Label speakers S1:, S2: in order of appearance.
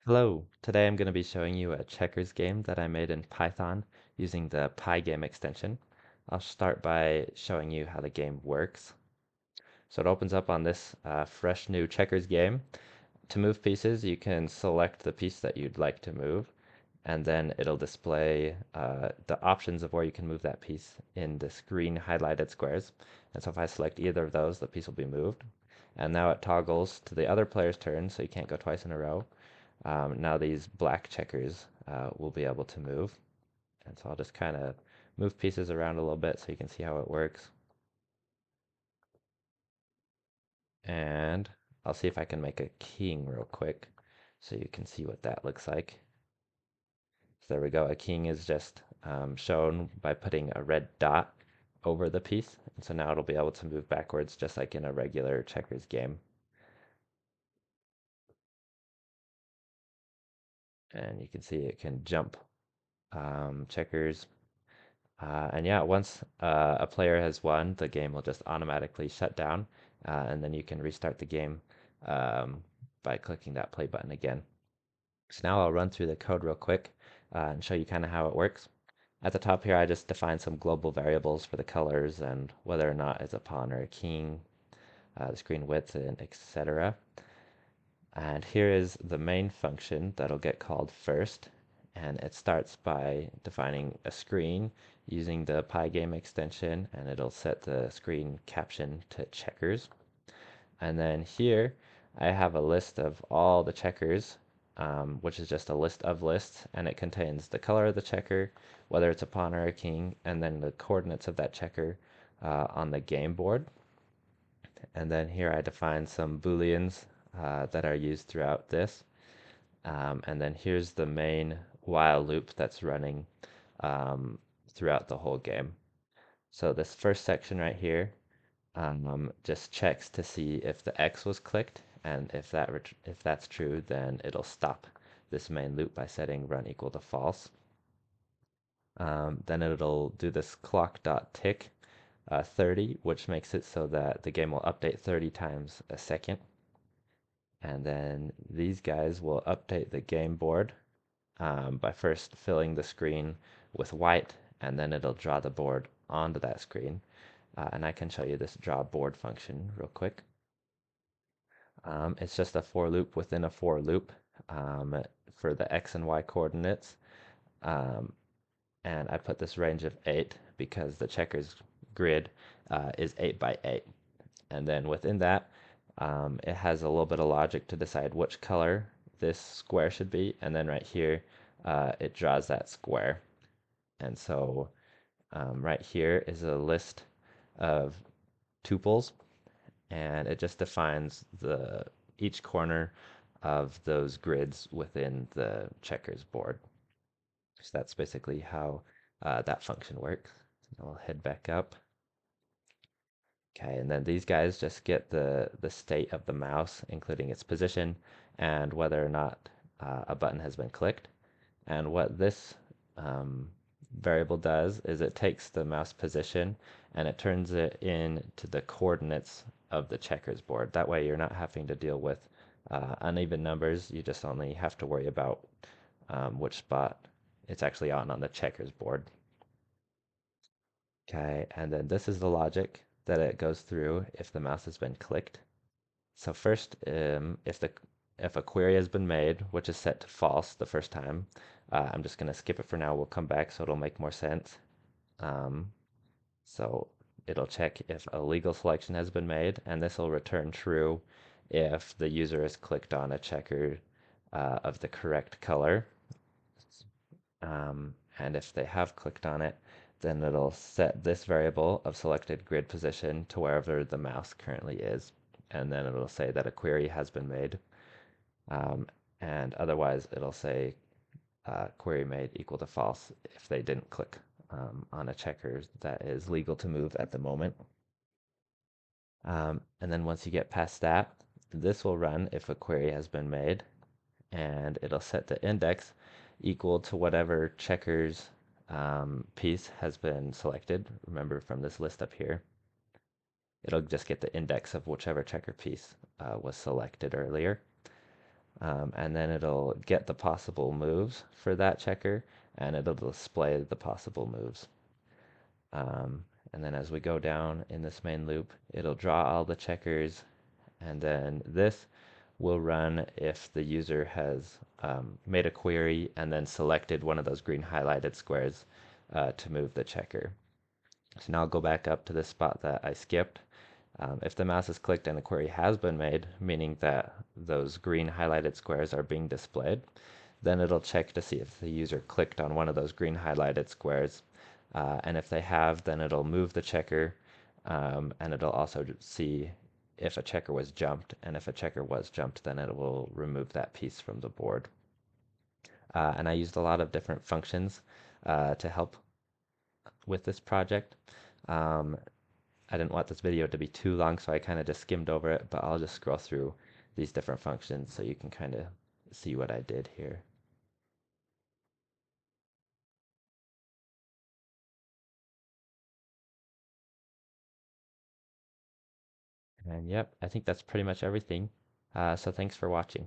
S1: Hello, today I'm going to be showing you a checkers game that I made in Python using the Pygame extension. I'll start by showing you how the game works. So it opens up on this fresh new checkers game. To move pieces, you can select the piece that you'd like to move, and then it'll display the options of where you can move that piece in this green highlighted squares. And so if I select either of those, the piece will be moved. And now it toggles to the other player's turn, so you can't go twice in a row. Now these black checkers will be able to move. And so I'll just kind of move pieces around a little bit so you can see how it works. And I'll see if I can make a king real quick so you can see what that looks like. So there we go. A king is just shown by putting a red dot over the piece. And so now it'll be able to move backwards just like in a regular checkers game. And you can see it can jump checkers. And yeah, once a player has won, the game will just automatically shut down, and then you can restart the game um, by clicking that play button again. So now I'll run through the code real quick and show you kind of how it works. At the top here, I just define some global variables for the colors and whether or not it's a pawn or a king, the screen width, and etc. And here is the main function that'll get called first. And it starts by defining a screen using the Pygame extension, and it'll set the screen caption to checkers. And then here I have a list of all the checkers, which is just a list of lists, and it contains the color of the checker, whether it's a pawn or a king, and then the coordinates of that checker on the game board. And then here I define some booleans that are used throughout this. And then here's the main while loop that's running throughout the whole game. So this first section right here just checks to see if the X was clicked, and if that's true, then it'll stop this main loop by setting run equal to false. Then it'll do this clock.tick 30, which makes it so that the game will update 30 times a second. And then these guys will update the game board by first filling the screen with white, and then it'll draw the board onto that screen. And I can show you this draw board function real quick. It's just a for loop within a for loop for the x and y coordinates. Um, and I put this range of 8 because the checkers grid is 8 by 8. And then within that, it has a little bit of logic to decide which color this square should be. And then right here, it draws that square. And so right here is a list of tuples, and it just defines each corner of those grids within the checkers board. So that's basically how that function works. I'll head back up. Okay, and then these guys just get the state of the mouse, including its position and whether or not a button has been clicked. And what this variable does is it takes the mouse position and it turns it into the coordinates of the checkers board. That way you're not having to deal with uneven numbers. You just only have to worry about which spot it's actually on the checkers board. Okay, and then this is the logic that it goes through if the mouse has been clicked. So first, if a query has been made, which is set to false the first time, I'm just going to skip it for now. We'll come back so it'll make more sense. Um, so it'll check if a legal selection has been made, and this will return true if the user has clicked on a checker of the correct color. And if they have clicked on it, then it'll set this variable of selected grid position to wherever the mouse currently is. And then it'll say that a query has been made. And otherwise, it'll say query made equal to false if they didn't click on a checker that is legal to move at the moment. And then once you get past that, this will run if a query has been made, and it'll set the index equal to whatever checkers piece has been selected. Remember from this list up here, it'll just get the index of whichever checker piece was selected earlier. and then it'll get the possible moves for that checker, and it'll display the possible moves. And then as we go down in this main loop, it'll draw all the checkers, and then this will run if the user has made a query and then selected one of those green highlighted squares to move the checker. So now I'll go back up to the spot that I skipped. If the mouse is clicked and the query has been made, meaning that those green highlighted squares are being displayed, then it'll check to see if the user clicked on one of those green highlighted squares. And if they have, then it'll move the checker, and it'll also see if a checker was jumped. And if a checker was jumped, then it will remove that piece from the board. And I used a lot of different functions to help with this project. Um, I didn't want this video to be too long, so I kind of just skimmed over it, but I'll just scroll through these different functions so you can kind of see what I did here. And yep, I think that's pretty much everything. So thanks for watching.